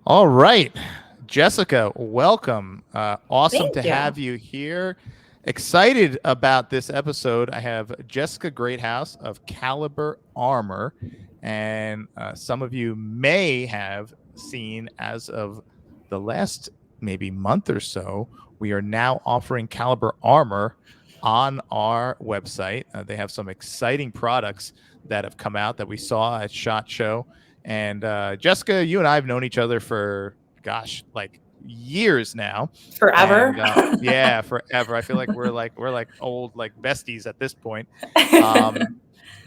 All right. Jessica, welcome. Awesome to Thank you. have you here. Excited about this episode. I have Jessika Greathouse of Caliber Armor, and some of you may have seen as of the last maybe month or so, we are now offering Caliber Armor on our website. They have some exciting products that have come out that we saw at SHOT Show. And Jessica, you and I have known each other for, gosh, like years now, Forever. and yeah, forever. I feel like we're like old like besties at this point. Um,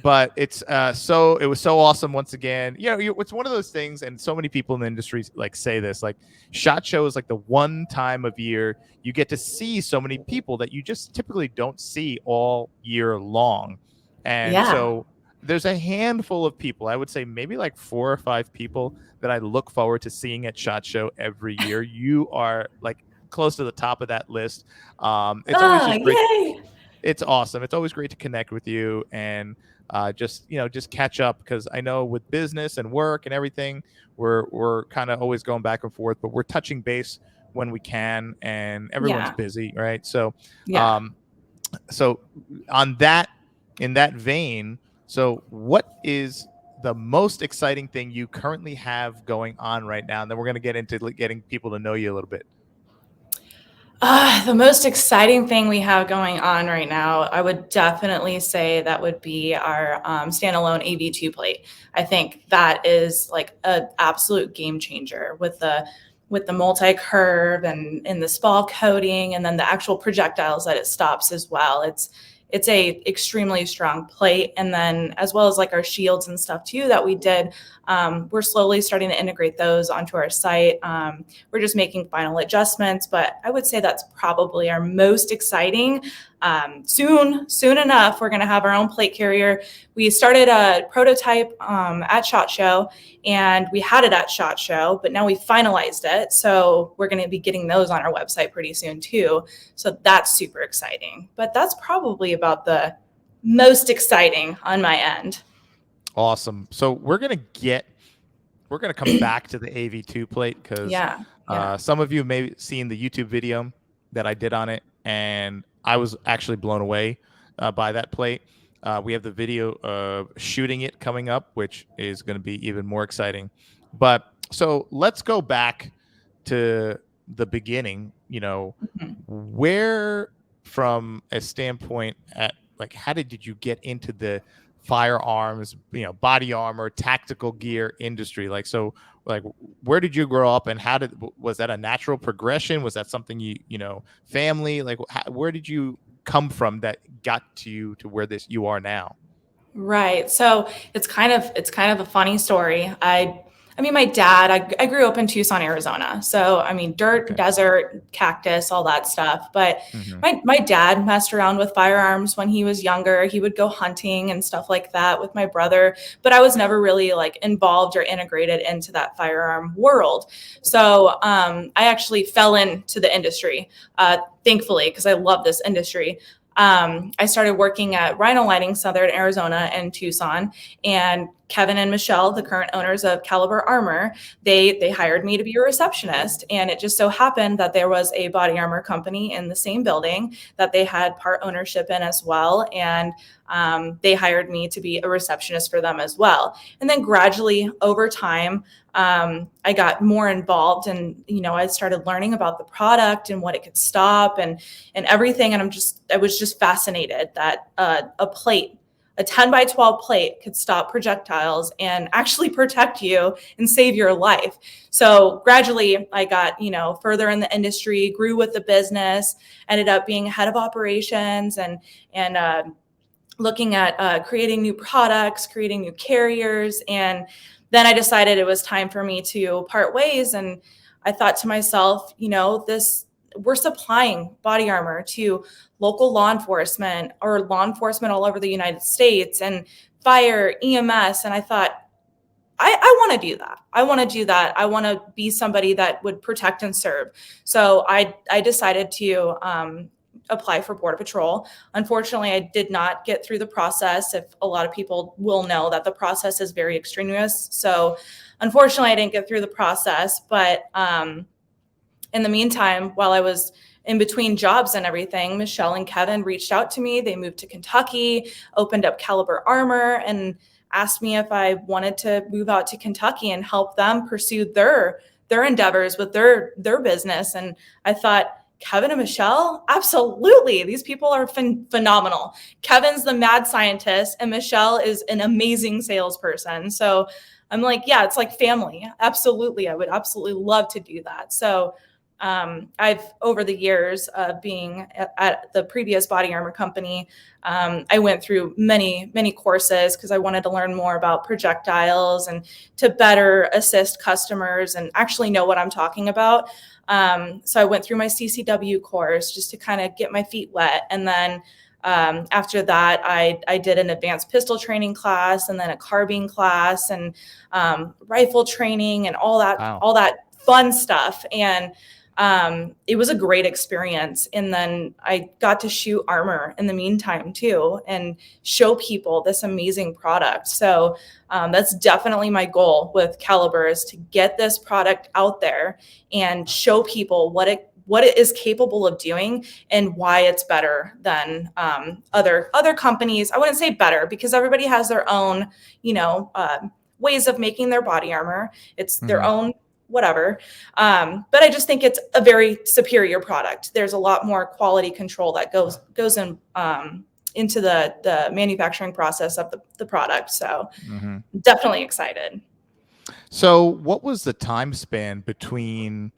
but it was so awesome once again. It's one of those things, and so many people in the industry like say this, like SHOT Show is like the one time of year you get to see so many people that you just typically don't see all year long. And Yeah. so there's a handful of people, I would say maybe like 4 or 5 people that I look forward to seeing at SHOT Show every year. You are like close to the top of that list. It's always Oh, just great. yay. It's awesome. It's always great to connect with you and just catch up, because I know with business and work and everything, we're kind of always going back and forth, but we're touching base when we can, and everyone's Yeah. busy, right? So, Yeah. um, so on that in that vein, so what is the most exciting thing you currently have going on right now? And then we're going to get into getting people to know you a little bit. The most exciting thing we have going on right now, I would definitely say that would be our standalone AV2 plate. I think that is like an absolute game changer with the multi-curve and the spall coating, and then the actual projectiles that it stops as well. It's a extremely strong plate, and then as well as like our shields and stuff too that we did. We're slowly starting to integrate those onto our site. We're just making final adjustments, but I would say that's probably our most exciting. Soon enough, we're going to have our own plate carrier. We started a prototype at SHOT Show, and we had it at SHOT Show, but now we finalized it. So we're going to be getting those on our website pretty soon too. So that's super exciting. But that's probably about the most exciting on my end. Awesome. So we're gonna come back to the AV2 plate, because Yeah. Yeah. some of you may have seen the YouTube video that I did on it, and I was actually blown away by that plate. We have the video of shooting it coming up, which is going to be even more exciting. But so let's go back to the beginning. Mhm. Where, from a standpoint at like, how did you get into the firearms, body armor, tactical gear industry? Like, so, like, where did you grow up, and was that a natural progression? Was that something family, like, where did you come from that got to you to where you are now? Right. So it's kind of a funny story. I mean, my dad. I grew up in Tucson, Arizona. So I mean, dirt, Okay. desert, cactus, all that stuff. But Hmm. my dad messed around with firearms when he was younger. He would go hunting and stuff like that with my brother. But I was never really like involved or integrated into that firearm world. So I actually fell into the industry, thankfully, because I love this industry. I started working at Rhino Lighting Southern Arizona in Tucson, and Kevin and Michelle, the current owners of Caliber Armor, they hired me to be a receptionist. And it just so happened that there was a body armor company in the same building that they had part ownership in as well, and they hired me to be a receptionist for them as well. And then gradually over time, I got more involved, and I started learning about the product and what it could stop and everything. And I was just fascinated that a 10 by 12 plate could stop projectiles and actually protect you and save your life. So gradually I got, further in the industry, grew with the business, ended up being head of operations and looking at creating new products, creating new carriers. And then I decided it was time for me to part ways. And I thought to myself, we're supplying body armor to local law enforcement or law enforcement all over the United States and fire, EMS. And I thought, I want to do that. I want to do that. I want to be somebody that would protect and serve. So I decided to apply for Border Patrol. Unfortunately, I did not get through the process. If a lot of people will know that the process is very extraneous. So unfortunately, I didn't get through the process. But in the meantime, while I was in between jobs and everything, Michelle and Kevin reached out to me. They moved to Kentucky, opened up Caliber Armor, and asked me if I wanted to move out to Kentucky and help them pursue their endeavors with their business. And I thought, Kevin and Michelle, absolutely. These people are phenomenal. Kevin's the mad scientist, and Michelle is an amazing salesperson. So I'm like, yeah, it's like family. Absolutely. I would absolutely love to do that. So I've, over the years of being at the previous body armor company, I went through many courses because I wanted to learn more about projectiles and to better assist customers and actually know what I'm talking about. So I went through my CCW course just to kind of get my feet wet. And then after that, I did an advanced pistol training class, and then a carbine class, and rifle training, and all Wow. that fun stuff. And it was a great experience. And then I got to shoot armor in the meantime too, and show people this amazing product. So that's definitely my goal with Caliber, is to get this product out there and show people what it is capable of doing and why it's better than other companies. I wouldn't say better, because everybody has their own, ways of making their body armor. It's their own whatever. But I just think it's a very superior product. There's a lot more quality control that goes in into the manufacturing process of the product. So definitely excited. So, what was the time span between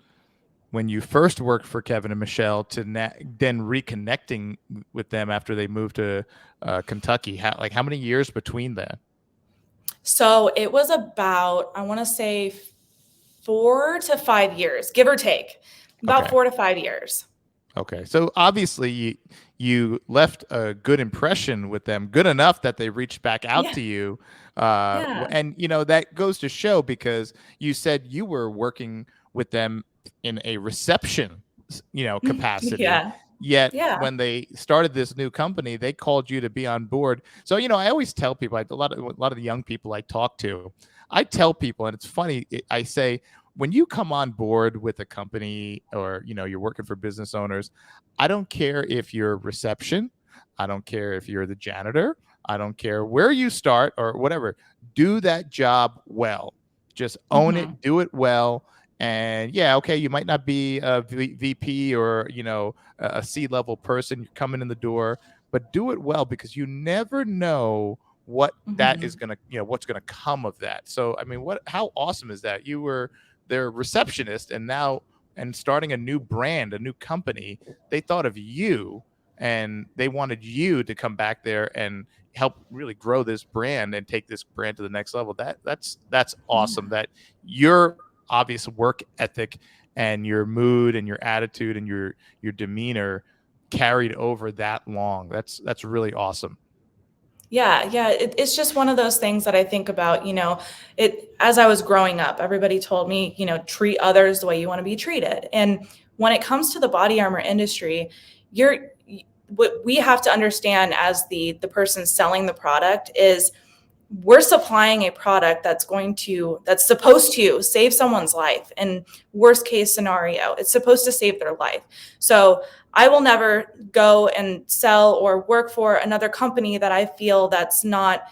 when you first worked for Kevin and Michelle to then reconnecting with them after they moved to Kentucky? How many years between that? So it was about, I want to say, 4 to 5 years, give or take, about Okay. 4 to 5 years. Okay. So obviously you left a good impression with them, good enough that they reached back out Yeah. to you. Yeah. And that goes to show, because you said you were working with them in a reception, capacity. Yeah. Yet Yeah. when they started this new company, they called you to be on board. So, I always tell people, a lot of the young people I talk to, I tell people, and it's funny, I say, when you come on board with a company, or you're working for business owners, I don't care if you're reception, I don't care if you're the janitor, I don't care where you start or whatever, do that job well. Just own Mm-hmm. it, do it well. And yeah, okay, you might not be a VP or a C-level person, you're coming in the door, but do it well, because you never know what that is Mm-hmm. going to, what's going to come of that. So I mean, how awesome is that? You were their receptionist, and starting a new brand, a new company, they thought of you, and they wanted you to come back there and help really grow this brand and take this brand to the next level. That's awesome. Yeah. That your obvious work ethic and your mood and your attitude and your demeanor carried over that long. That's really awesome. Yeah, it's just one of those things that I think about, it, as I was growing up, everybody told me, treat others the way you want to be treated. And when it comes to the body armor industry, what we have to understand as the person selling the product is, we're supplying a product that's supposed to save someone's life. In worst case scenario, it's supposed to save their life. So I will never go and sell or work for another company that I feel that's not,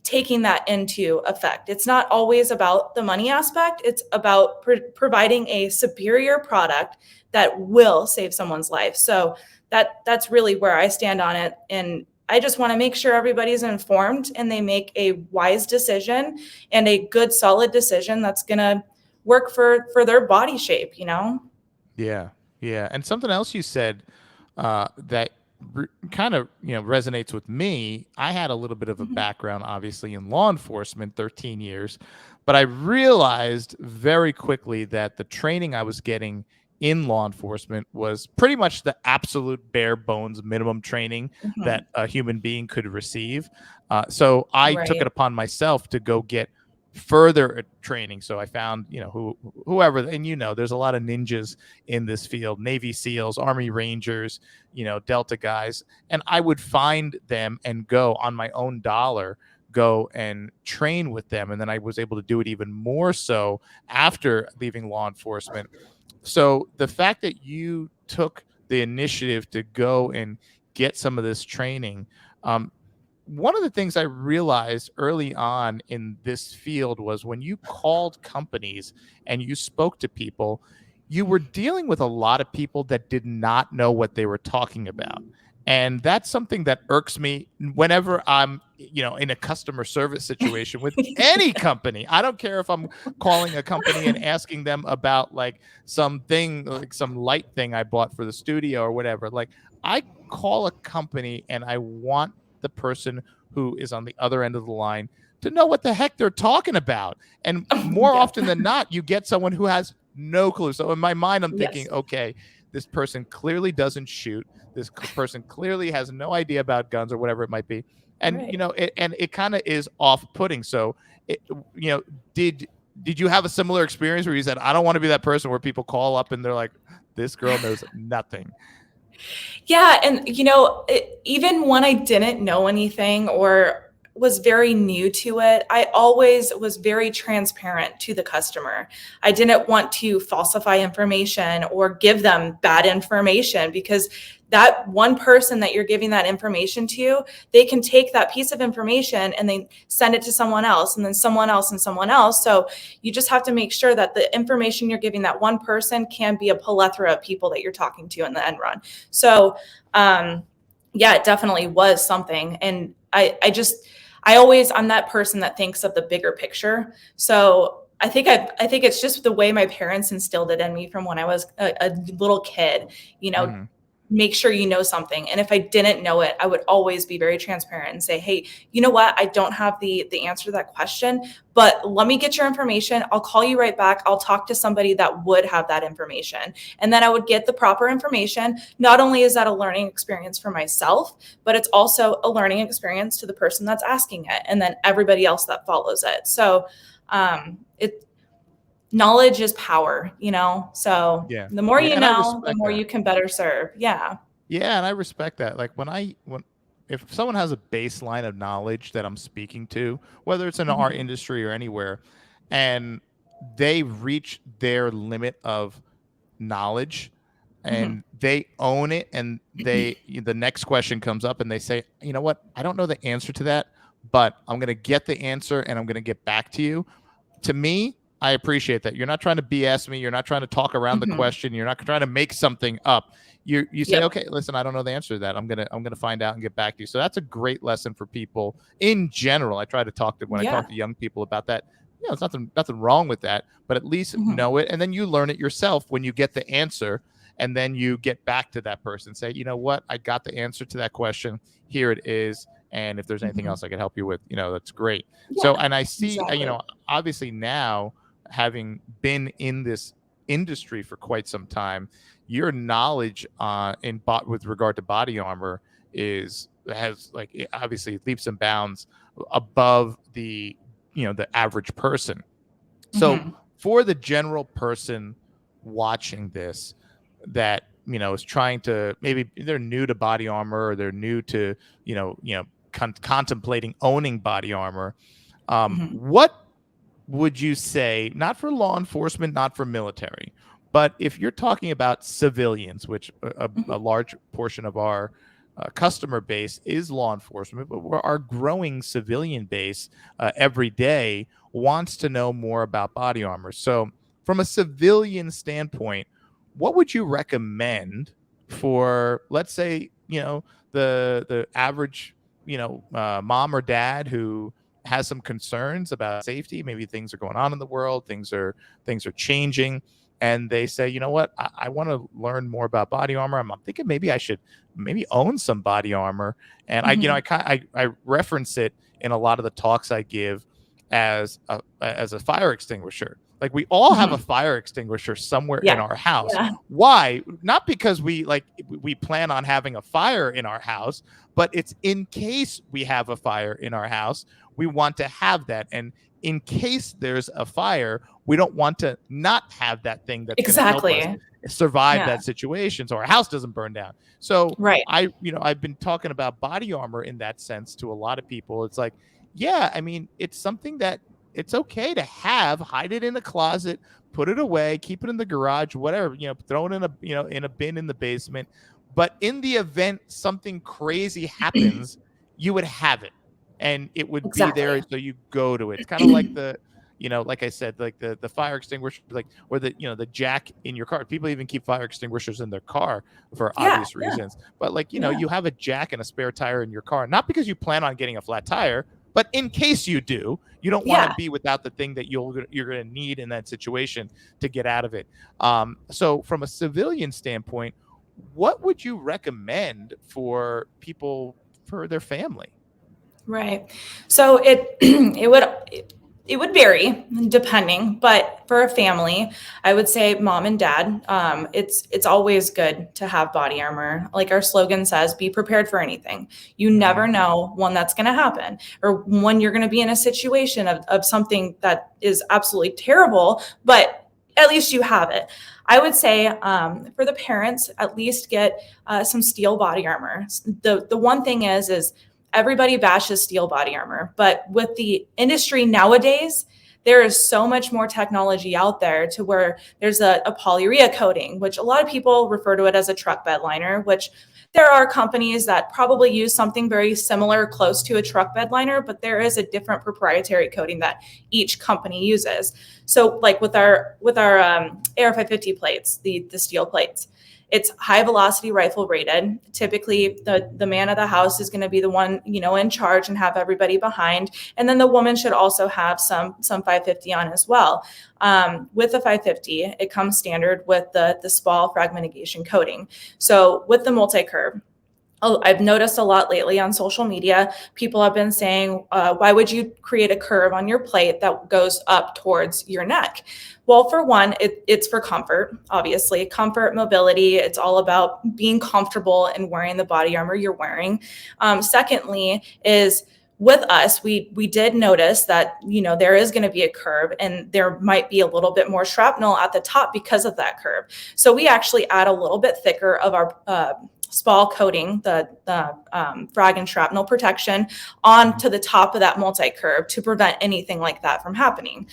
taking that into effect. It's not always about the money aspect. It's about providing a superior product that will save someone's life. So that's really where I stand on it. And I just want to make sure everybody's informed and they make a wise decision and a good, solid decision that's going to work for their body shape. Yeah, yeah. And something else you said that kind of resonates with me. I had a little bit of a Mhm. background, obviously, in law enforcement, 13 years, but I realized very quickly that the training I was getting in law enforcement was pretty much the absolute bare bones minimum training that Mhm. a human being could receive. So I took it Right. upon myself to go get further training. So I found, whoever, and there's a lot of ninjas in this field, Navy SEALs, Army Rangers, Delta guys, and I would find them and go on my own dollar, go and train with them. And then I was able to do it even more so after leaving law enforcement. So the fact that you took the initiative to go and get some of this training, one of the things I realized early on in this field was when you called companies and you spoke to people, you were dealing with a lot of people that did not know what they were talking about. And that's something that irks me whenever I'm, in a customer service situation with any company. I don't care if I'm calling a company and asking them about like something, like some light thing I bought for the studio or whatever. Like, I call a company and I want the person who is on the other end of the line to know what the heck they're talking about. And more Yeah. often than not, you get someone who has no clue. So in my mind, I'm thinking, Yes. okay, this person clearly doesn't shoot. This person clearly has no idea about guns or whatever it might be. And, Right. it kind of is off putting. So, it, you know, did you have a similar experience where you said, I don't want to be that person where people call up and they're like, this girl knows nothing? Yeah, and even when I didn't know anything or was very new to it, I always was very transparent to the customer. I didn't want to falsify information or give them bad information, because that one person that you're giving that information to, they can take that piece of information and then send it to someone else, and then someone else and someone else. So you just have to make sure that the information you're giving that one person can be a plethora of people that you're talking to in the end run. So yeah, it definitely was something. And I'm that person that thinks of the bigger picture. So I think it's just the way my parents instilled it in me from when I was a little kid, Mm-hmm. make sure you know something. And if I didn't know it, I would always be very transparent and say, hey, you know what? I don't have the answer to that question, but let me get your information. I'll call you right back. I'll talk to somebody that would have that information. And then I would get the proper information. Not only is that a learning experience for myself, but it's also a learning experience to the person that's asking it, and then everybody else that follows it. So it knowledge is power, so Yeah. the more Yeah. you And I know, the respect more that. you can better serve. Yeah. Yeah, and I respect that. Like when if someone has a baseline of knowledge that I'm speaking to, whether it's in our Mhm. industry or anywhere, and they reach their limit of knowledge Mhm. and they own it, and the next question comes up and they say, you know what, I don't know the answer to that, but I'm going to get the answer and I'm going to get back to you. To me, I appreciate that. You're not trying to BS me. You're not trying to talk around the Mhm. question. You're not trying to make something up. You say, Yep. okay, listen, I don't know the answer to that. I'm gonna find out and get back to you. So that's a great lesson for people in general. I try to talk to when I Yeah. talk to young people about that. It's nothing wrong with that, but at least Mhm. know it, and then you learn it yourself when you get the answer, and then you get back to that person, say, you know what, I got the answer to that question. Here it is, and if there's anything Mhm. else I can help you with, that's great. So, Yeah, and I see, exactly. obviously now, having been in this industry for quite some time, your knowledge with regard to body armor has like obviously leaps and bounds above the average person. So Mhm. for the general person watching this, that is trying to, maybe they're new to body armor, or they're new to contemplating owning body armor, Mhm. what would you say, not for law enforcement, not for military, but if you're talking about civilians, which a Mhm. large portion of our customer base is law enforcement, but our growing civilian base every day wants to know more about body armor. So, from a civilian standpoint, what would you recommend for, let's say, the average, mom or dad who has some concerns about safety? Maybe things are going on in the world, things are changing, and they say, you know what, I want to learn more about body armor. I'm thinking maybe I should maybe own some body armor. And Mhm. I reference it in a lot of the talks I give as a fire extinguisher. Like, we all have a Mhm. fire extinguisher somewhere in Yeah. our house. Yeah. Why? Not because we plan on having a fire in our house, but it's in case we have a fire in our house, we want to have that. And in case there's a fire, we don't want to not have that thing that's going to help us Exactly. survive Yeah. that situation so our house doesn't burn down. So Right. I've been talking about body armor in that sense to a lot of people. It's like, yeah, I mean, it's something that it's okay to have, hide it in a closet, put it away, keep it in the garage, whatever, throw it in a bin in the basement. But in the event something crazy happens, you would have it and it would be there. Exactly. So you go to it. It's kind of like like I said, like the fire extinguisher, like, or the jack in your car. People even keep fire extinguishers in their car for Yeah. obvious Yeah. reasons. But like, Yeah. you have a jack and a spare tire in your car, not because you plan on getting a flat tire, but in case you do, you don't want to Yeah. be without the thing that you're going to need in that situation to get out of it. So from a civilian standpoint, what would you recommend for people, for their family? Right. So it would vary depending, but for a family, I would say mom and dad. It's always good to have body armor. Like our slogan says, "Be prepared for anything." You never Mm-hmm. know when that's going to happen, or when you're going to be in a situation of something that is absolutely terrible, but at least you have it. I would say for the parents, at least get some steel body armor. The one thing is everybody bashes steel body armor, but with the industry nowadays, there is so much more technology out there to where there's a polyurea coating, which a lot of people refer to it as a truck bed liner, which there are companies that probably use something very similar, close to a truck bed liner, but there is a different proprietary coating that each company uses. So like with our AR-550 plates, the steel plates, it's high velocity rifle rated. Typically, the man of the house is going to be the one, in charge and have everybody behind. And then the woman should also have some 550 on as well. With the 550, it comes standard with the SPAL frag mitigation coating. So with the multi-curve, I've noticed a lot lately on social media, people have been saying, why would you create a curve on your plate that goes up towards your neck? Well, for one, it's for comfort, obviously. Comfort, mobility, it's all about being comfortable and wearing the body armor you're wearing. Secondly is with us, we did notice that, there is going to be a curve and there might be a little bit more shrapnel at the top because of that curve. So we actually add a little bit thicker of our SPAL coating, the frag and shrapnel protection, onto the top of that multi-curve to prevent anything like that from happening.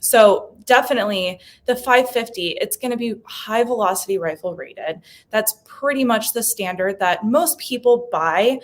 So definitely the 550, it's going to be high velocity rifle rated. That's pretty much the standard that most people buy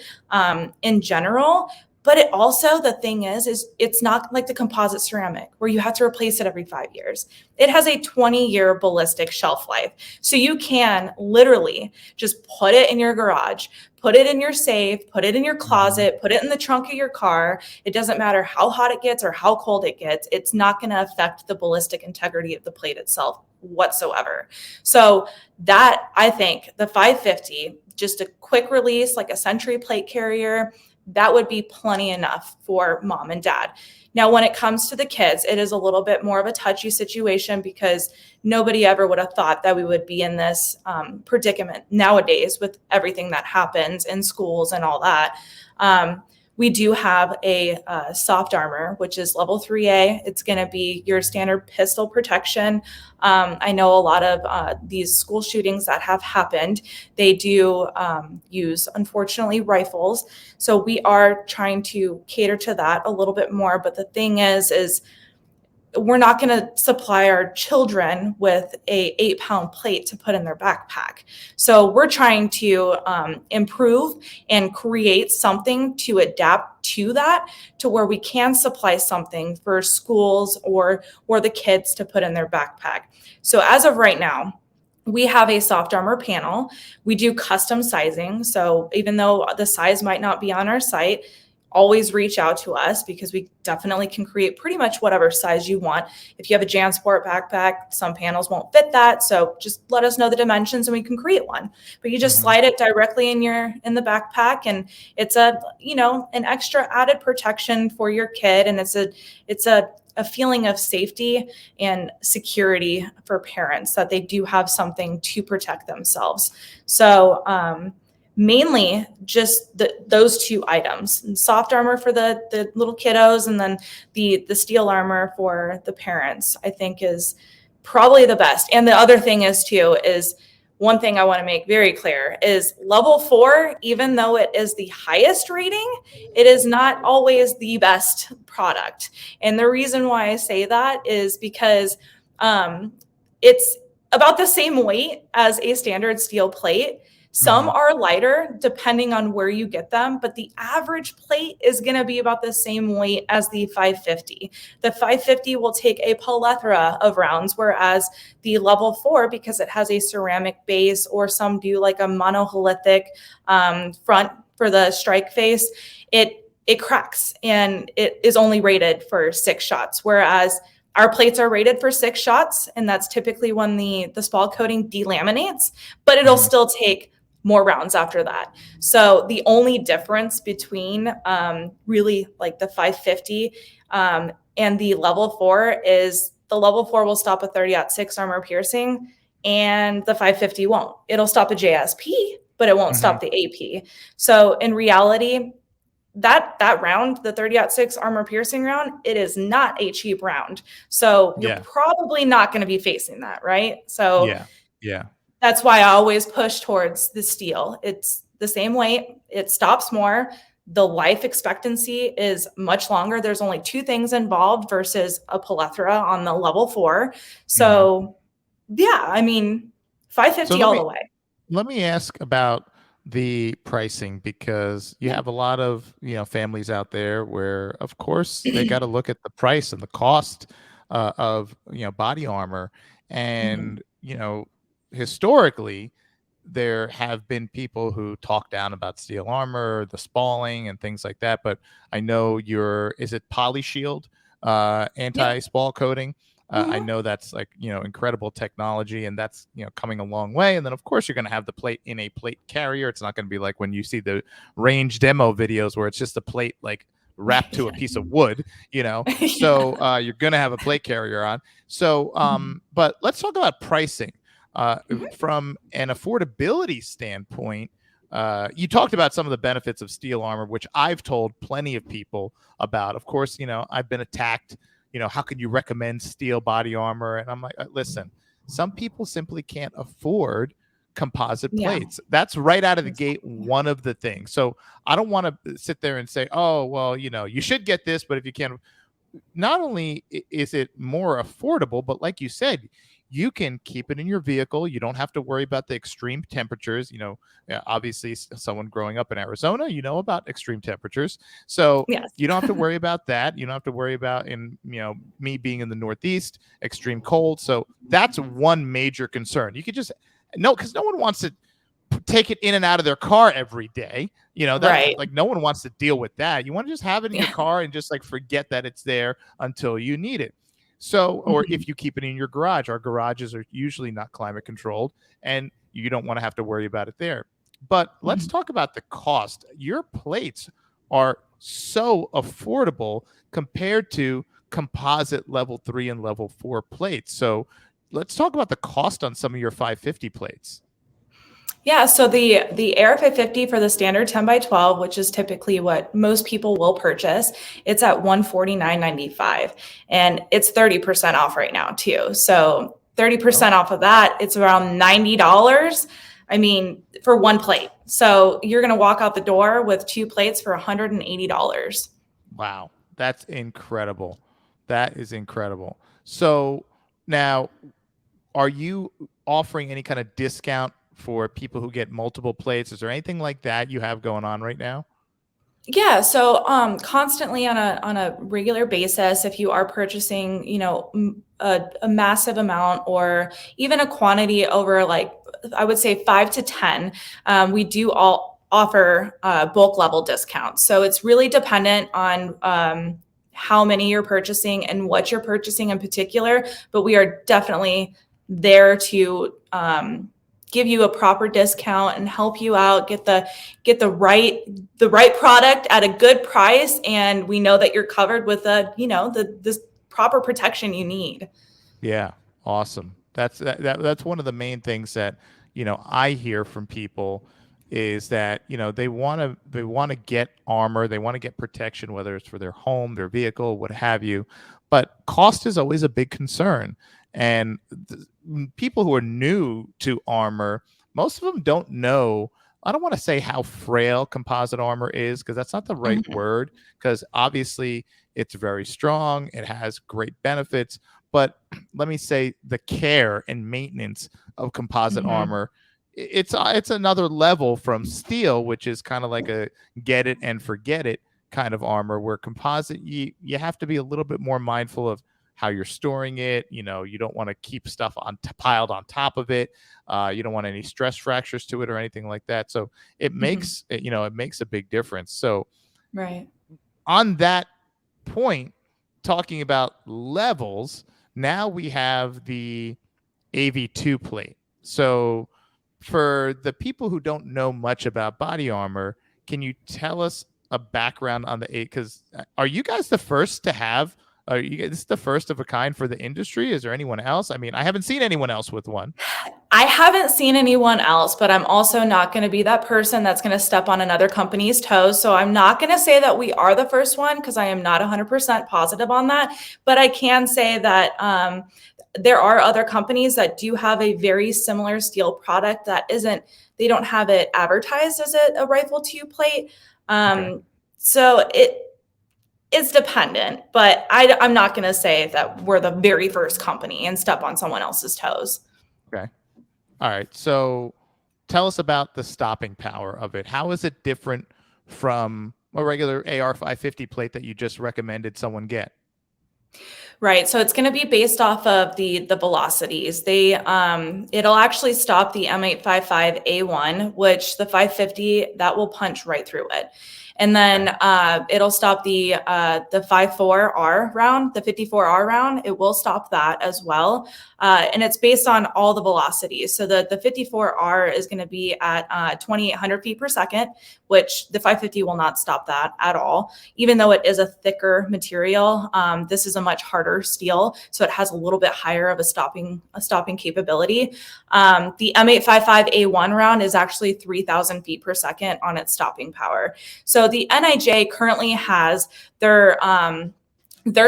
in general. But it also, the thing is it's not like the composite ceramic where you have to replace it every 5 years. It has a 20-year ballistic shelf life. So you can literally just put it in your garage, put it in your safe, put it in your closet, put it in the trunk of your car. It doesn't matter how hot it gets or how cold it gets. It's not going to affect the ballistic integrity of the plate itself whatsoever. So that, I think, the 550, just a quick release, like a Century plate carrier, that would be plenty enough for mom and dad. Now, when it comes to the kids, it is a little bit more of a touchy situation because nobody ever would have thought that we would be in this predicament nowadays with everything that happens in schools and all that. We do have a soft armor, which is level 3A. It's going to be your standard pistol protection. I know a lot of these school shootings that have happened, they do use, unfortunately, rifles. So we are trying to cater to that a little bit more. But the thing is we're not going to supply our children with a 8-pound plate to put in their backpack. So we're trying to improve and create something to adapt to that, to where we can supply something for schools or the kids to put in their backpack. So as of right now, we have a soft armor panel. We do custom sizing. So even though the size might not be on our site, always reach out to us because we definitely can create pretty much whatever size you want. If you have a JanSport backpack, some panels won't fit that. So just let us know the dimensions and we can create one. But you just slide it directly in the backpack, and it's an extra added protection for your kid. And it's a feeling of safety and security for parents that they do have something to protect themselves. So mainly just those two items: soft armor for the little kiddos, and then the steel armor for the parents, I think is probably the best. And the other thing is too is, one thing I want to make very clear is level 4, even though it is the highest rating, it is not always the best product. And the reason why I say that is because it's about the same weight as a standard steel plate. Some Mm-hmm. are lighter depending on where you get them, but the average plate is going to be about the same weight as the 550. The 550 will take a plethora of rounds, whereas the level 4, because it has a ceramic base, or some do like a monolithic front for the strike face, it cracks and it is only rated for 6 shots, whereas our plates are rated for 6 shots, and that's typically when the spall coating delaminates, but it'll Mm-hmm. still take more rounds after that. So the only difference between really like the 550 and the level 4 is the level 4 will stop a 30-06 armor piercing, and the 550 won't. It'll stop a JSP, but it won't Mm-hmm. stop the AP. So in reality, that round, the 30-06 armor piercing round, it is not a cheap round. So you're Yeah. probably not going to be facing that, right? So Yeah. Yeah. that's why I always push towards the steel. It's the same weight, it stops more. The life expectancy is much longer. There's only 2 things involved versus a plethora on the level 4. Mm-hmm. So, yeah, I mean, So 550 let all me the way. let me ask about the pricing, because you Yeah. have a lot of, families out there where, of course, they got to look at the price and the cost of, body armor. Mhm. And, historically, there have been people who talk down about steel armor, the spalling and things like that. But I know is it Polyshield, Yep. anti-spall coating? I Mhm. know that's like, incredible technology, and that's, coming a long way. And then, of course, you're going to have the plate in a plate carrier. It's not going to be like when you see the range demo videos where it's just a plate like wrapped to a piece of wood, Yeah. So you're going to have a plate carrier on. So, Mhm. but let's talk about pricing Mhm. from an affordability standpoint. You talked about some of the benefits of steel armor, which I've told plenty of people about. Of course, I've been attacked. How can you recommend steel body armor? And I'm like, listen, some people simply can't afford composite Yeah. plates. That's right out of the gate Exactly. one of the things. So I don't want to sit there and say, oh, well, you should get this, but if you can't, not only is it more affordable, but like you said, you can keep it in your vehicle. You don't have to worry about the extreme temperatures. Obviously, someone growing up in Arizona, you know about extreme temperatures. So Yes. you don't have to worry about that. You don't have to worry about, me being in the Northeast, extreme cold. So that's one major concern. You could just, no, because no one wants to take it in and out of their car every day. That, Right. like, no one wants to deal with that. You want to just have it in your Yeah. car and just like forget that it's there until you need it. So, or Mhm. if you keep it in your garage, our garages are usually not climate controlled, and you don't want to have to worry about it there. But let's Mhm. talk about the cost. Your plates are so affordable compared to composite level 3 and level 4 plates. So let's talk about the cost on some of your 550 plates. Yeah, so the Air 550 for the standard 10 by 12, which is typically what most people will purchase, it's at 149.95, and it's 30% off right now too. So 30% off of that, it's around $90. I mean, for one plate. So you're going to walk out the door with 2 plates for $180. Wow, that's incredible. That is incredible. So now, are you offering any kind of discount for people who get multiple plates? Is there anything like that you have going on right now? Yeah, so constantly on a regular basis, if you are purchasing, a massive amount or even a quantity over, like, I would say 5 to 10, we do all offer bulk level discounts. So it's really dependent on how many you're purchasing and what you're purchasing in particular. But we are definitely there to give you a proper discount and help you out, get the right product at a good price, and we know that you're covered with the this proper protection you need. Yeah, awesome. That's one of the main things that I hear from people is that they want to get armor, they want to get protection, whether it's for their home, their vehicle, what have you. But cost is always a big concern, and people who are new to armor, most of them don't know. I don't want to say how frail composite armor is, because that's not the right Mhm. word. Because obviously it's very strong, it has great benefits, but let me say the care and maintenance of composite Mhm. armor, it's another level from steel, which is kind of like a get it and forget it kind of armor, where composite, you have to be a little bit more mindful of how you're storing it. You don't want to keep stuff piled on top of it. You don't want any stress fractures to it or anything like that. So Mhm. it makes a big difference. So Right. on that point, talking about levels, now we have the AV2 plate. So, for the people who don't know much about body armor, can you tell us a background on the eight? Because are you guys the first to have? Are you guys, this is the first of a kind for the industry? Is there anyone else? I mean, I haven't seen anyone else with one. I haven't seen anyone else, but I'm also not going to be that person that's going to step on another company's toes. So I'm not going to say that we are the first one, because I am not 100% positive on that. But I can say that there are other companies that do have a very similar steel product that they don't have it advertised as a rifle tube plate. Okay. So it's dependent, but I'm not going to say that we're the very first company and step on someone else's toes. Okay. All right. So tell us about the stopping power of it. How is it different from a regular AR 550 plate that you just recommended someone get? Right. So it's going to be based off of the velocities. It'll actually stop the M855A1, which the 550 that will punch right through it. And Okay. then it'll stop the 54R round, the 54R round. It will stop that as well, and it's based on all the velocities. So the 54R is going to be at 2,800 feet per second, which the 550 will not stop that at all. Even though it is a thicker material, this is a much harder steel, so it has a little bit higher of a stopping capability. The M855A1 round is actually 3,000 feet per second on its stopping power. So the NIJ currently has their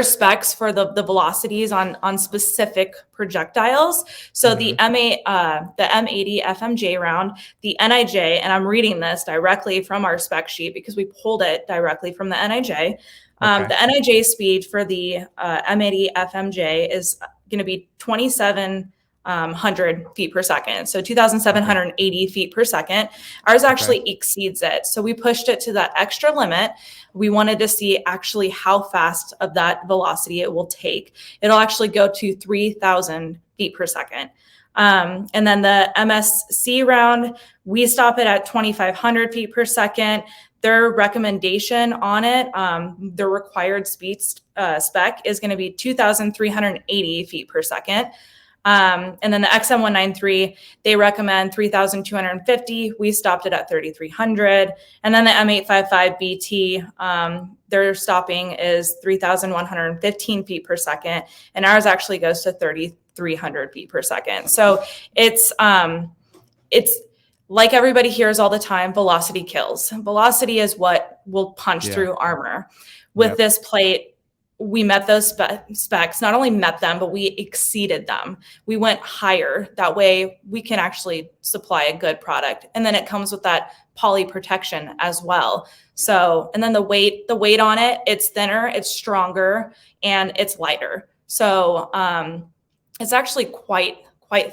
specs for the velocities on specific projectiles. So Mm-hmm. the M80 FMJ round, the NIJ, and I'm reading this directly from our spec sheet because we pulled it directly from the NIJ. Okay. The NIJ speed for the M80 FMJ is going to be 2,700 feet per second. So Okay. 2,780 feet per second. Ours Okay. actually exceeds it. So we pushed it to that extra limit. We wanted to see actually how fast of that velocity it will take. It'll actually go to 3,000 feet per second. And then the MSC round, we stop it at 2,500 feet per second. Their recommendation on it, the required speed spec is going to be 2,380 feet per second. And then the XM193, they recommend 3,250. We stopped it at 3,300. And then the M855BT, their stopping is 3,115 feet per second. And ours actually goes to 3,300 feet per second. So it's like everybody hears all the time, velocity kills. Velocity is what will punch Yeah. through armor. With Yep. this plate, we met those specs, not only met them, but we exceeded them. We went higher. That way we can actually supply a good product. And then it comes with that poly protection as well. So, and then the weight on it, it's thinner, it's stronger, and it's lighter. So it's actually quite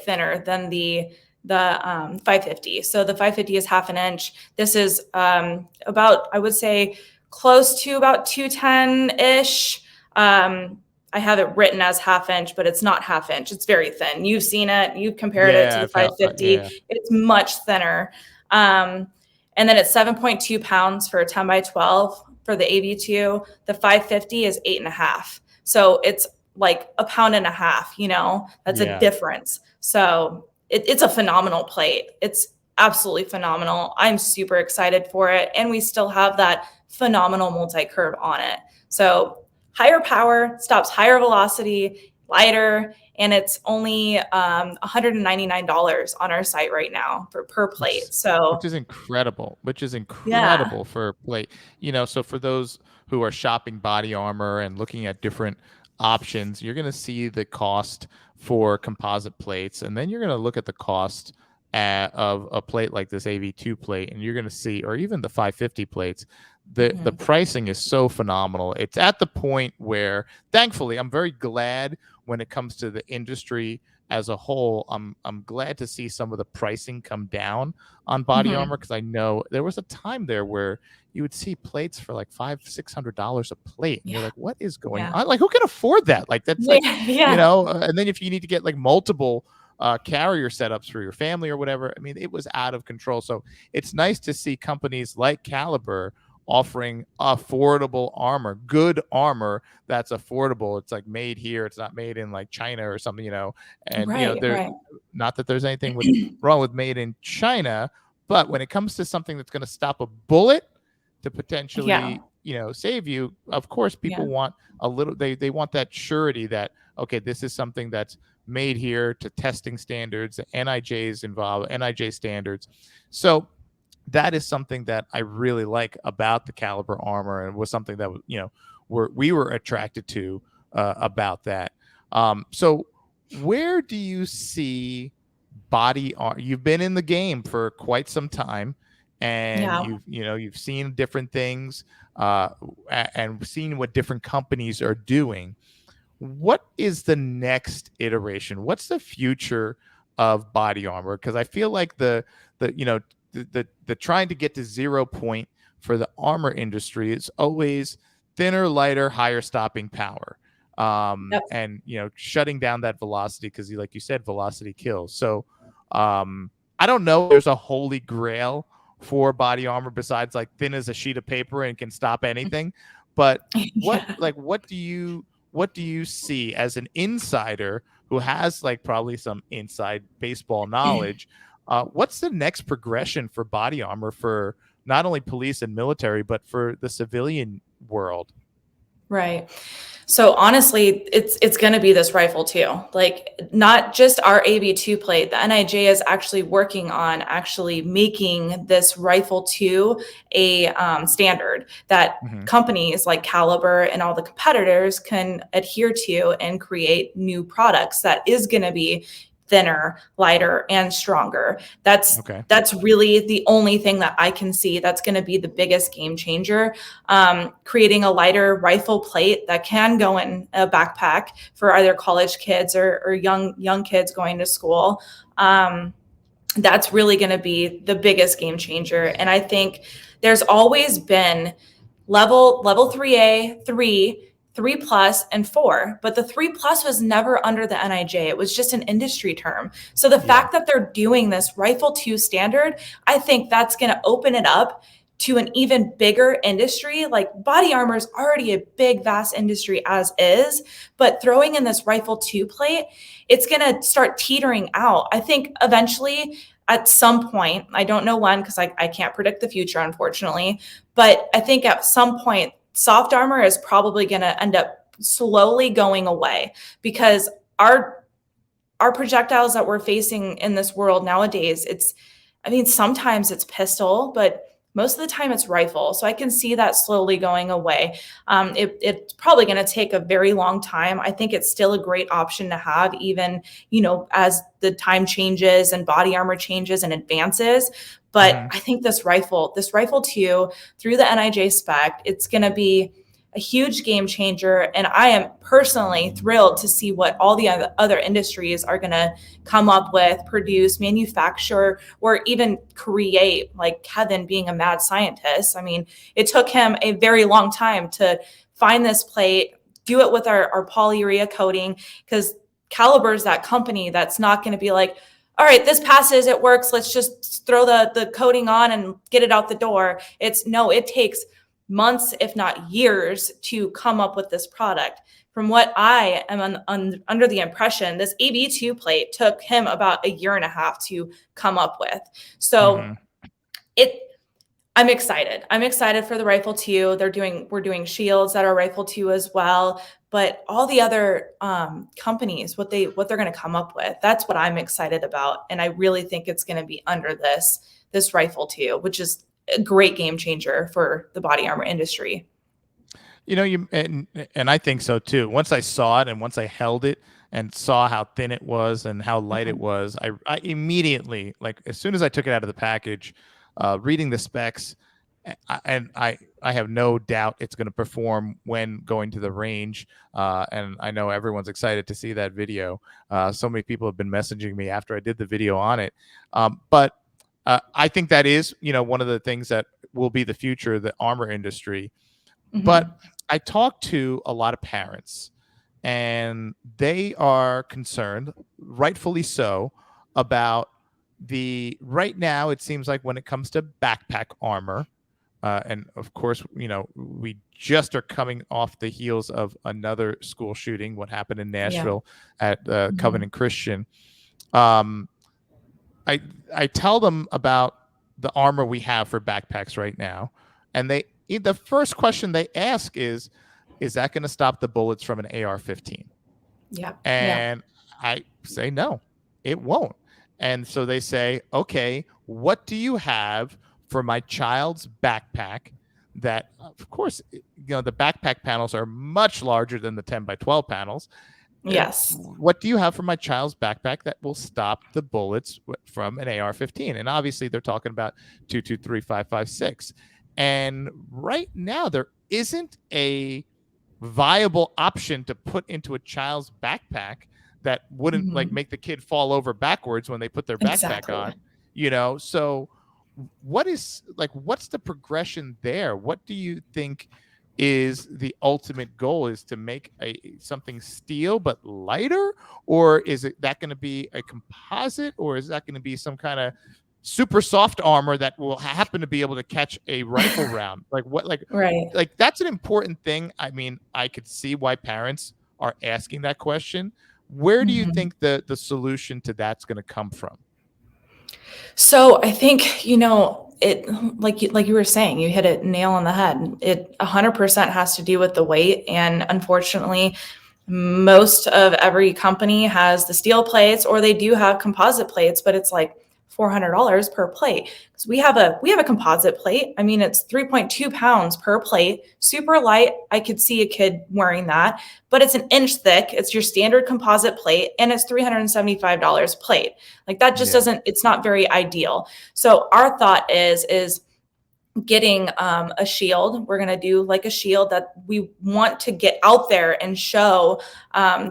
thinner than the 550. So the 550 is half an inch. This is about, I would say, close to about 210-ish. I have it written as half inch, but it's not half inch. It's very thin. You've seen it. You've compared it to Yeah. the I felt. 550. Yeah. It's much thinner. And then it's 7.2 pounds for a 10 by 12 for the AV2. The 550 is 8.5. So it's like a pound and a half, that's a Yeah. difference. So it's a phenomenal plate. It's absolutely phenomenal. I'm super excited for it. And we still have that phenomenal multi-curve on it. So higher power, stops higher velocity, lighter, and it's only $199 on our site right now for per which plate. So which is incredible, yeah. for a plate. So for those who are shopping Body Armor and looking at different options, you're going to see the cost for composite plates, and then you're going to look at the cost of a plate like this AV2 plate, and you're going to see, or even the 550 plates. The Mhm. pricing is so phenomenal. It's at the point where, thankfully, I'm very glad when it comes to the industry as a whole. I'm glad to see some of the pricing come down on Body Mhm. Armor, because I know there was a time there where you would see plates for like $500-$600 a plate, and you're Yeah. like, what is going Yeah. on? Like, who can afford that? Like, that's like, Yeah. Yeah. and then if you need to get like multiple carrier setups for your family or whatever, I mean, it was out of control. So it's nice to see companies like Caliber offering affordable armor, good armor that's affordable. It's like made here. It's not made in like China or something, and Right. there, Right. not that there's anything wrong with made in China, but when it comes to something that's going to stop a bullet to Yeah. potentially, save you, of course, Yeah. people want a little. They want that surety that, okay, this is something that's made here to testing standards, NIJ's involved, NIJ standards. So that is something that I really like about the Caliber armor, and was something that we were attracted to about that. So where do you see body armor? You've been in the game for quite some time, and Yeah. you've seen different things, and seen what different companies are doing. What is the next iteration? What's the future of body armor? Because I feel like the you know the trying to get to 0 point for the armor industry is always thinner, lighter, higher stopping power, Yep. and shutting down that velocity, because like you said, velocity kills. So I don't know if there's a holy grail for body armor besides like thin as a sheet of paper and can stop anything. But what Yeah. like what do you see as an insider who has like probably some inside baseball knowledge? What's the next progression for body armor for not only police and military, but for the civilian world? Right. So honestly, it's going to be this rifle too. Like not just our AB2 plate. The NIJ is actually working on actually making this rifle 2 a standard that Mm-hmm. companies like Caliber and all the competitors can adhere to and create new products that is going to be thinner, lighter, and stronger. That's Okay. that's really the only thing that I can see that's going to be the biggest game changer. Creating a lighter rifle plate that can go in a backpack for either college kids or young kids going to school. That's really going to be the biggest game changer. And I think there's always been level 3A, 3 plus, and 4. But the 3 plus was never under the NIJ. It was just an industry term. So the Yeah. fact that they're doing this rifle 2 standard, I think that's going to open it up to an even bigger industry. Like body armor is already a big, vast industry as is, but throwing in this rifle 2 plate, it's going to start teetering out. I think eventually at some point, I don't know when, because I can't predict the future, unfortunately, but I think at some point, soft armor is probably going to end up slowly going away because our projectiles that we're facing in this world nowadays, sometimes it's pistol, but most of the time it's rifle. So I can see that slowly going away. It's probably going to take a very long time. I think it's still a great option to have, even, as the time changes and body armor changes and advances. But Mm-hmm. I think this rifle 2 through the NIJ spec, it's going to be a huge game changer. And I am personally thrilled to see what all the other industries are going to come up with, produce, manufacture, or even create, like Kevin being a mad scientist. I mean, it took him a very long time to find this plate, do it with our polyurea coating, because Caliber is that company that's not going to be like, all right, this passes, it works, let's just throw the coating on and get it out the door. It takes months, if not years, to come up with this product. From what I am under the impression, this AB2 plate took him about a year and a half to come up with. So Mm-hmm. it I'm excited. I'm excited for the Rifle 2. We're doing shields that are Rifle 2 as well. But all the other companies, what they're going to come up with, that's what I'm excited about. And I really think it's going to be under this Rifle 2, which is a great game changer for the body armor industry. You know, and I think so too. Once I saw it and once I held it and saw how thin it was and how light it Mhm. was, I immediately, like as soon as I took it out of the package, reading the specs, and I have no doubt it's going to perform when going to the range. And I know everyone's excited to see that video. So many people have been messaging me after I did the video on it. But I think that is, one of the things that will be the future of the armor industry. But Mhm. I talked to a lot of parents, and they are concerned, rightfully so, about the right now. It seems like when it comes to backpack armor, and of course, we just are coming off the heels of another school shooting, what happened in Yeah. Nashville at Mhm. Covenant Christian. Um, I I tell them about the armor we have for backpacks right now, and the first question they ask is that going to stop the bullets from an AR-15? Yeah. Yeah. And I say no, it won't. And so they say, okay, what do you have for my child's backpack? That, of course, the backpack panels are much larger than the 10 by 12 panels. Yes. What do you have for my child's backpack that will stop the bullets from an AR-15? And obviously, they're talking about 223 556. And right now, there isn't a viable option to put into a child's backpack that wouldn't like Mhm. make the kid fall over backwards when they put their backpack Exactly. on. So what's the progression there? What do you think is the ultimate goal? Is to make something steel but lighter, or is it that going to be a composite, or is that going to be some kind of super soft armor that will happen to be able to catch a rifle round? Like what, Right. like that's an important thing. I mean, I could see why parents are asking that question. Where do you Mhm. think the solution to that's going to come from? So I think, it like you were saying, you hit it nail on the head. It 100% has to do with the weight, and unfortunately, most of every company has the steel plates, or they do have composite plates, but it's like $400 per plate. Because we have a composite plate. I mean, it's 3.2 pounds per plate, super light. I could see a kid wearing that, but it's an inch thick. It's your standard composite plate, and it's $375 plate. Like that just Yeah, doesn't. It's not very ideal. So our thought is getting a shield. We're going to do like a shield that we want to get out there and show.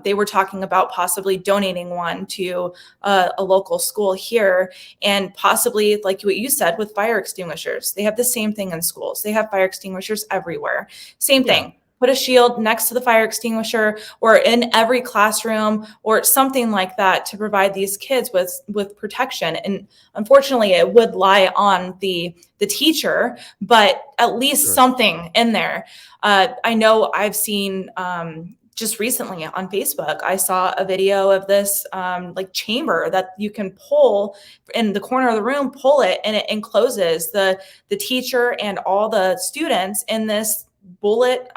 They were talking about possibly donating one to a local school here, and possibly, like what you said, with fire extinguishers. They have the same thing in schools. They have fire extinguishers everywhere. Same yeah, thing. Put a shield next to the fire extinguisher or in every classroom or something like that to provide these kids with protection. And unfortunately, it would lie on the teacher, but at least sure. something in there. I know I've seen just recently on Facebook, I saw a video of this like chamber that you can pull in the corner of the room, pull it, and it encloses the teacher and all the students in this bullet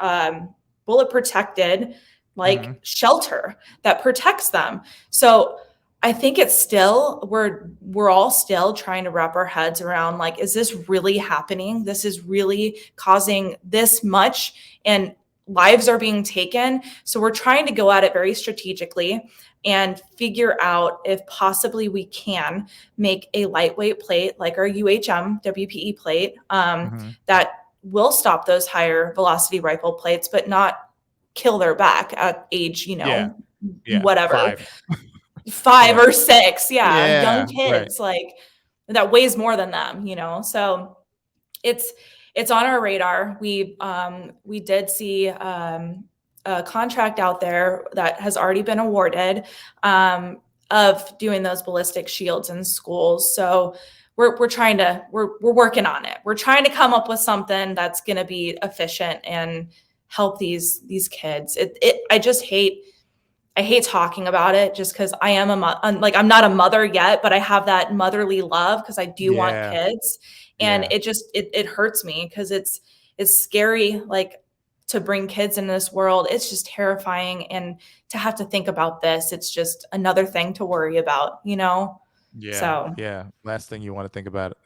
protected Hmm. like shelter that protects them. So I think it's still we're all still trying to wrap our heads around, like, is this really happening? This is really causing this much, and lives are being taken. So we're trying to go at it very strategically and figure out if possibly we can make a lightweight plate like our UHM WPE plate Hmm. that will stop those higher velocity rifle plates, but not kill their back at age, Yeah, yeah, whatever, 5. 5 Yeah, or 6. Yeah, young yeah, right. kids, like, that weighs more than them. So it's it's on our radar. We did see a contract out there that has already been awarded of doing those ballistic shields in schools. So we're working on it. We're trying to come up with something that's going to be efficient and help these kids. I just hate I hate talking about it just because I am like I'm not a mother yet, but I have that motherly love because I do want Yeah. kids, and Yeah. it hurts me because it's scary, like, to bring kids into this world. It's just terrifying, and to have to think about this, it's just another thing to worry about, you know. Yeah, So yeah. Last thing you want to think about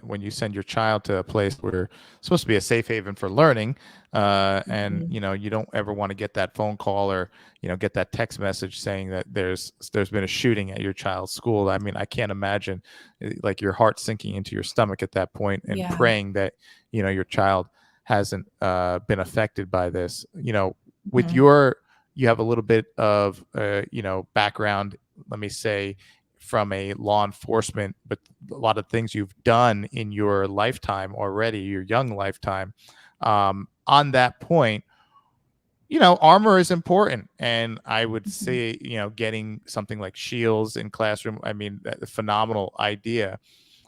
when you send your child to a place where it's supposed to be a safe haven for learning, and mhm. you don't ever want to get that phone call or get that text message saying that there's been a shooting at your child's school. I mean, I can't imagine like your heart sinking into your stomach at that point and Yeah. praying that your child hasn't been affected by this. With Mhm. you have a little bit of background, let me say, from a law enforcement, but a lot of things you've done in your lifetime already, your young lifetime. On that point, armor is important. And I would Mhm. say, getting something like shields in classroom, I mean, a phenomenal idea.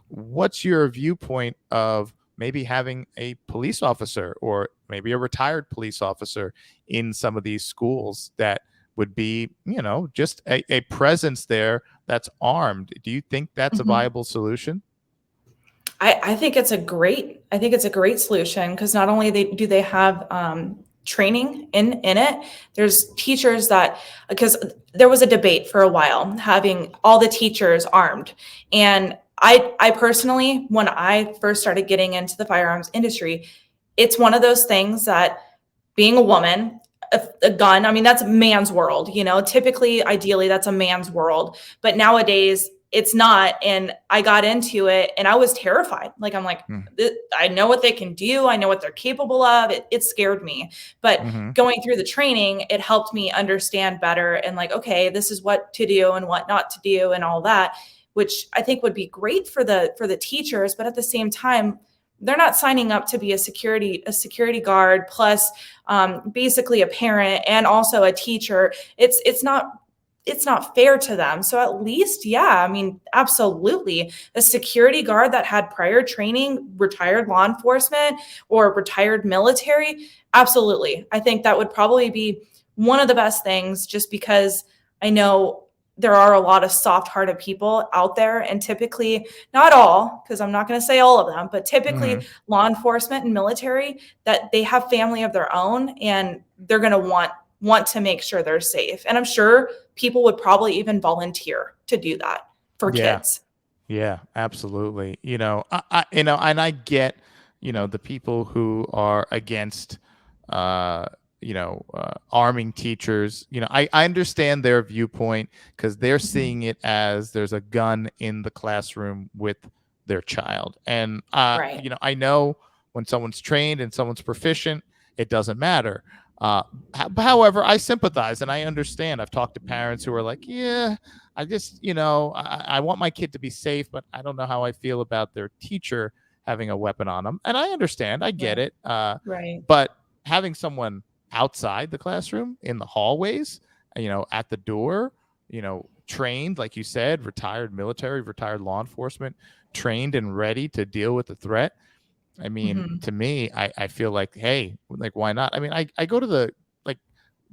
What's your viewpoint of maybe having a police officer or maybe a retired police officer in some of these schools that would be, just a presence there that's armed? Do you think that's a Mhm. viable solution? I think it's a great solution because not only do they have training in it, there's teachers that, because there was a debate for a while having all the teachers armed, and I personally, when I first started getting into the firearms industry, it's one of those things that, being a woman, a gun, I mean, that's a man's world, you know, typically, ideally, that's a man's world. But nowadays, it's not. And I got into it and I was terrified. Like, I'm like, Mm. I know what they can do. I know what they're capable of. It scared me. But Mm-hmm. going through the training, it helped me understand better and, like, okay, this is what to do and what not to do and all that, which I think would be great for the teachers. But at the same time, they're not signing up to be a security guard plus basically a parent and also a teacher. It's not fair to them. So at least, yeah, I mean, absolutely, a security guard that had prior training, retired law enforcement or retired military, absolutely. I think that would probably be one of the best things, just because I know there are a lot of soft-hearted people out there, and typically, not all, because I'm not going to say all of them, but Mm-hmm. typically law enforcement and military, that they have family of their own, and they're going to want to make sure they're safe. And I'm sure people would probably even volunteer to do that for Yeah. kids. Yeah, absolutely. And I get, the people who are against, arming teachers. I understand their viewpoint because they're Mhm. seeing it as there's a gun in the classroom with their child. And, Right. I know when someone's trained and someone's proficient, it doesn't matter. However, I sympathize and I understand. I've talked to parents who are like, yeah, I just, I want my kid to be safe, but I don't know how I feel about their teacher having a weapon on them. And I understand, I get Right. it. Right. But having someone outside the classroom, in the hallways, at the door, trained, like you said, retired military, retired law enforcement, trained and ready to deal with the threat. I mean, Mhm. to me, I feel like, hey, like, why not? I mean, I go to the like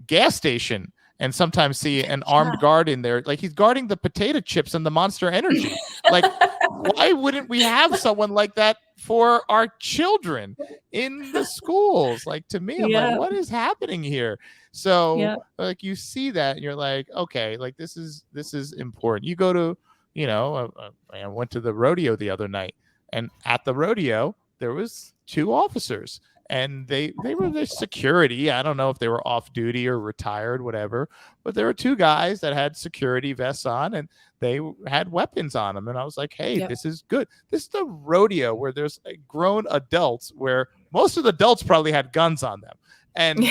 gas station and sometimes see an armed guard in there, like he's guarding the potato chips and the Monster Energy. Like, why wouldn't we have someone like that for our children in the schools? Like, to me, I'm like, Yeah. what is happening here? So, Yeah. like, you see that and you're like, okay, like this is important. You go to, I went to the rodeo the other night, and at the rodeo there was two officers, and they were the security. I don't know if they were off duty or retired, whatever, but there were two guys that had security vests on, and they had weapons on them. And I was like, hey, Yep. this is good. This is the rodeo where there's grown adults, where most of the adults probably had guns on them, and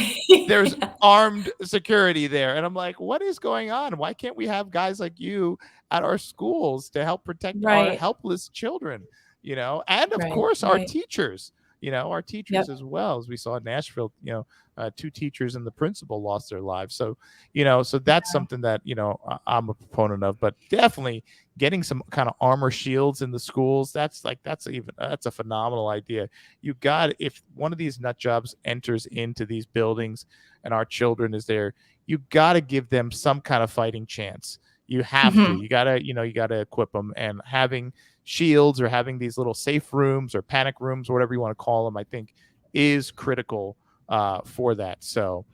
there's Yeah. armed security there. And I'm like, what is going on? Why can't we have guys like you at our schools to help protect our Right. helpless children? And of Right. course our Right. teachers. our teachers Yep. as well. As we saw in Nashville, two teachers and the principal lost their lives. So, so that's something that, I'm a proponent of, but definitely getting some kind of armor shields in the schools. That's a phenomenal idea. If one of these nut jobs enters into these buildings and our children is there, you got to give them some kind of fighting chance. You have to. Hmm. You got to equip them, and having shields or having these little safe rooms or panic rooms, whatever you want to call them, I think is critical for that. So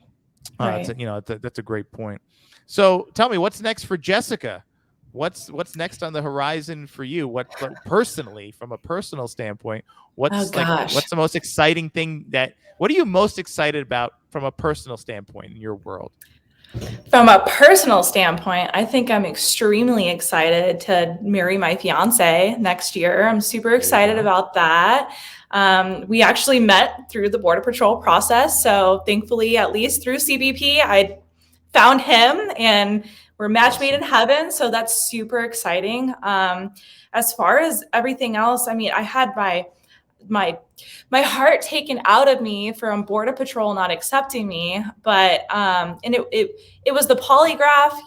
Right. that's a great point. So tell me, what's next for Jessika? What's next on the horizon for you? What personally, from a personal standpoint, Oh what's gosh. the most exciting thing what are you most excited about from a personal standpoint in your world? From a personal standpoint, I think I'm extremely excited to marry my fiance next year. I'm super There you excited go. about that. We actually met through the Border Patrol process. So thankfully, at least through CBP, I found him and we're match made in Awesome. heaven. So that's super exciting. As far as everything else, I mean, I had my my heart taken out of me from Border Patrol not accepting me. But and it was the polygraph.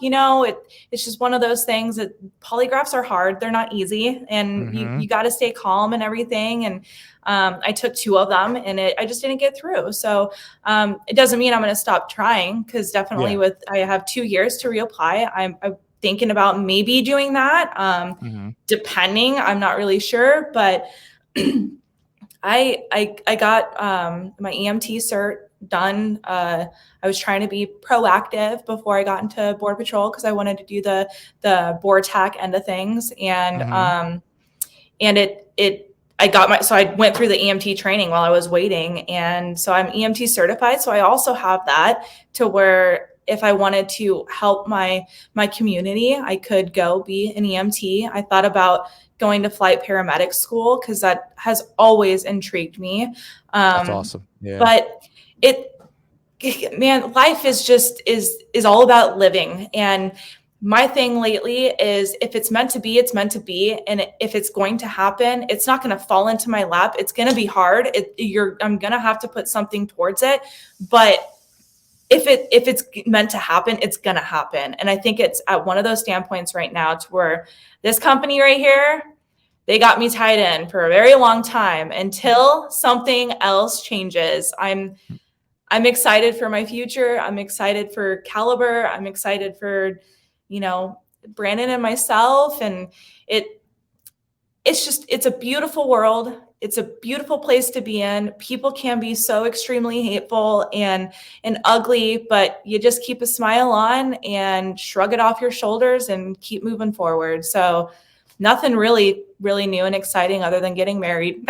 It's just one of those things that polygraphs are hard. They're not easy, and Mm-hmm. you got to stay calm and everything. And I took two of them, and I just didn't get through. So it doesn't mean I'm going to stop trying, because definitely Yeah. I have 2 years to reapply. I'm thinking about maybe doing that. Mm-hmm. Depending, I'm not really sure, but I got my EMT cert done. I was trying to be proactive before I got into Border Patrol, because I wanted to do the board tack end of things, Mm-hmm. and it I got so I went through the EMT training while I was waiting, and so I'm EMT certified. So I also have that, to where if I wanted to help my community, I could go be an EMT. I thought about going to flight paramedic school, because that has always intrigued me. That's Um, awesome. Yeah. but it man, life is all about living. And my thing lately is, if it's meant to be, it's meant to be. And if it's going to happen, it's not going to fall into my lap. It's going to be hard. I'm going to have to put something towards it. But if it's meant to happen, it's going to happen. And I think it's at one of those standpoints right now, to where this company right here, they got me tied in for a very long time, until something else changes. I'm excited for my future. I'm excited for Caliber. I'm excited for, you know, Brandon and myself. And it it's a beautiful world. It's a beautiful place to be in. People can be so extremely hateful and ugly, but you just keep a smile on and shrug it off your shoulders and keep moving forward. So nothing really new and exciting other than getting married.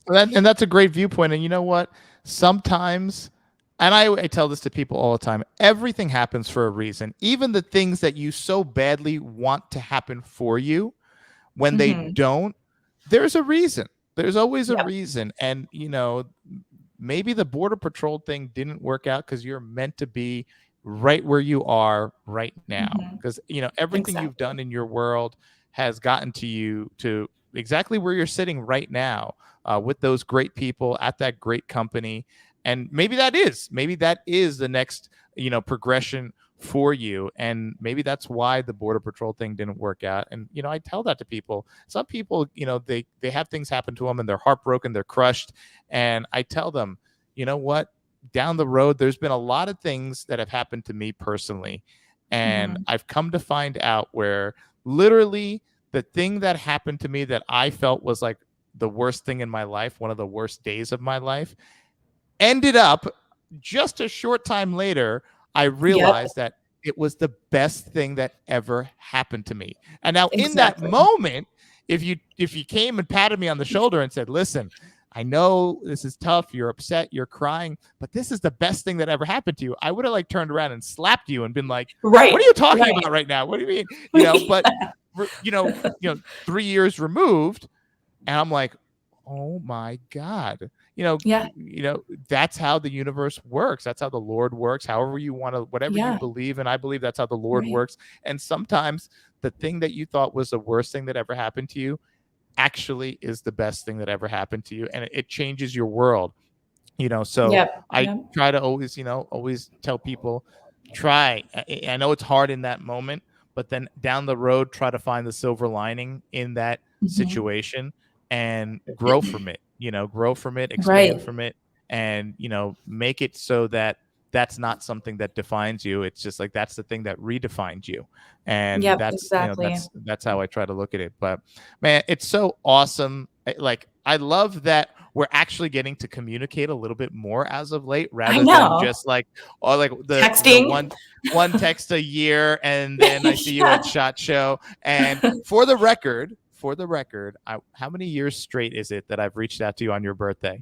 And that's a great viewpoint. And you know what? Sometimes, and I tell this to people all the time, everything happens for a reason. Even the things that you so badly want to happen for you, when they Hmm. don't, there's a reason. There's always a Yep. reason. And, maybe the Border Patrol thing didn't work out because you're meant to be right where you are right now. Hmm. Because, everything you've Exactly. done in your world has gotten to you to exactly where you're sitting right now, with those great people at that great company. And maybe that is the next, progression for you. And maybe that's why the Border Patrol thing didn't work out. And, I tell that to people. Some people, they have things happen to them and they're heartbroken, they're crushed. And I tell them, you know what? Down the road, there's been a lot of things that have happened to me personally. And Hmm. I've come to find out where literally the thing that happened to me that I felt was like the worst thing in my life, one of the worst days of my life, ended up just a short time later, I Yep. realized that it was the best thing that ever happened to me. And now in that Exactly. moment, if you came and patted me on the shoulder and said, "Listen, I know this is tough, you're upset, you're crying, but this is the best thing that ever happened to you," I would have like turned around and slapped you and been like, "What Right. are you talking Right. about right now? What do you mean?" But 3 years removed, and I'm like, oh my God. Yeah. That's how the universe works. That's how the Lord works. However you want to, whatever you Yeah. believe, and I believe that's how the Lord Right. works. And sometimes the thing that you thought was the worst thing that ever happened to you actually is the best thing that ever happened to you, and it changes your world. So Yep. I Yep. try to always, always tell people, try. I know it's hard in that moment, but then down the road, try to find the silver lining in that Mhm. situation and grow from it. Grow from it, expand Right. from it, and make it so that that's not something that defines you. It's just like that's the thing that redefines you, and Yep. that's Exactly. that's how I try to look at it. But man, it's so awesome. Like I love that we're actually getting to communicate a little bit more as of late, I rather than know. just like, or like the Texting. one text a year, and then I see you at Yeah. SHOT Show. And for the record, how many years straight is it that I've reached out to you on your birthday?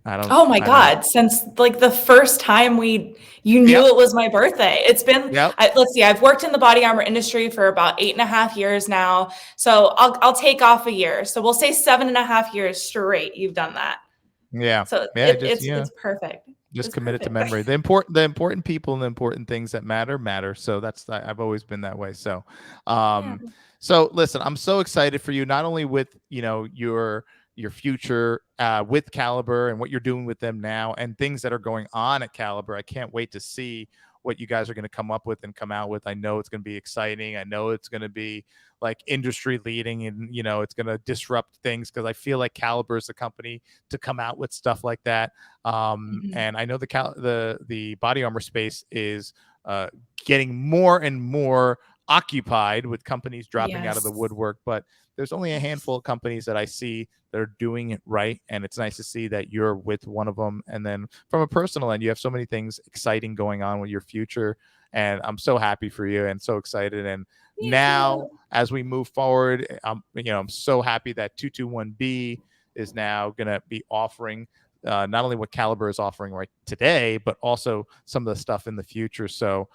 Oh my I don't. God. Since like the first time you knew Yep. it was my birthday. It's been, Yep. let's see, I've worked in the body armor industry for about 8.5 years now. So I'll take off a year. So we'll say 7.5 years straight. You've done that. Yeah. So Yeah. Just yeah. it's perfect. Just It's commit it to perfect. memory. The important people and the important things that matter. So I've always been that way. Yeah. Um, so listen, I'm so excited for you, not only with your future with Caliber and what you're doing with them now and things that are going on at Caliber. I can't wait to see what you guys are going to come up with and come out with. I know it's going to be exciting. I know it's going to be like industry leading, and it's going to disrupt things, because I feel like Caliber is the company to come out with stuff like that. Mhm. And I know the body armor space is uh, getting more and more occupied with companies dropping out of the Yes. woodwork, but there's only a handful of companies that I see that are doing it right, and it's nice to see that you're with one of them. And then from a personal end, you have so many things exciting going on with your future, and I'm so happy for you and so excited. And Thank now, you. as we move forward, I'm so happy that 221B is now going to be offering not only what Caliber is offering right today, but also some of the stuff in the future. So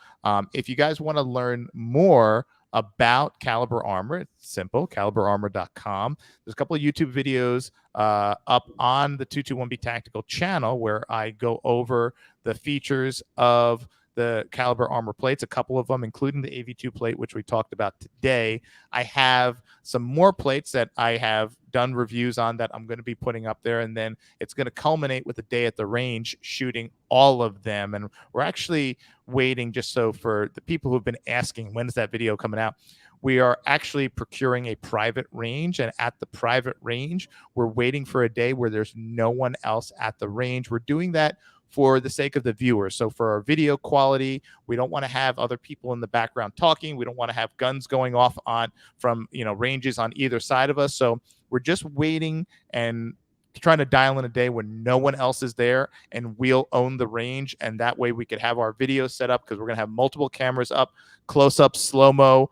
if you guys want to learn more about Caliber Armor, it's simple, caliberarmor.com. There's a couple of YouTube videos up on the 221B Tactical channel where I go over the features of the Caliber Armor plates, a couple of them, including the AV2 plate, which we talked about today. I have some more plates that I have done reviews on that I'm going to be putting up there, and then it's going to culminate with a day at the range shooting all of them. And we're actually waiting, just so for the people who've been asking, when is that video coming out? We are actually procuring a private range, and at the private range, we're waiting for a day where there's no one else at the range. We're doing that for the sake of the viewer. So for our video quality, we don't want to have other people in the background talking. We don't want to have guns going off on from ranges on either side of us. So we're just waiting and trying to dial in a day when no one else is there, and we'll own the range. And that way we could have our video set up, because we're going to have multiple cameras up, close up, slow mo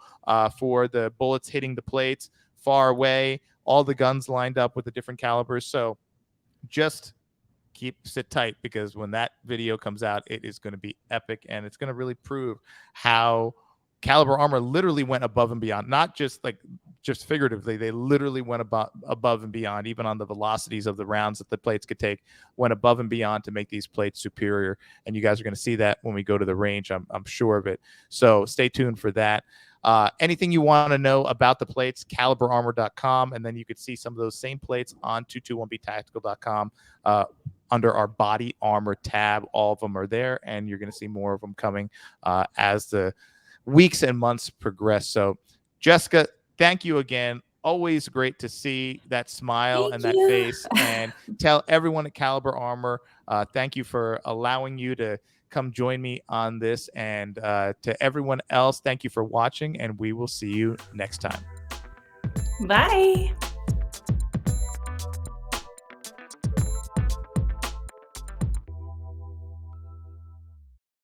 for the bullets hitting the plates, far away, all the guns lined up with the different calibers. So just sit tight, because when that video comes out, it is going to be epic, and it's going to really prove how Caliber Armor literally went above and beyond, not just figuratively. They literally went above and beyond, even on the velocities of the rounds that the plates could take, went above and beyond to make these plates superior. And you guys are going to see that when we go to the range. I'm sure of it. So stay tuned for that. Anything you want to know about the plates, caliberarmor.com, and then you could see some of those same plates on 221btactical.com under our body armor tab. All of them are there, and you're going to see more of them coming as the weeks and months progress. So, Jessika, thank you again. Always great to see that smile Thank and that you. face. And tell everyone at Caliber Armor, thank you for allowing you to come join me on this. And to everyone else, thank you for watching, and we will see you next time. Bye.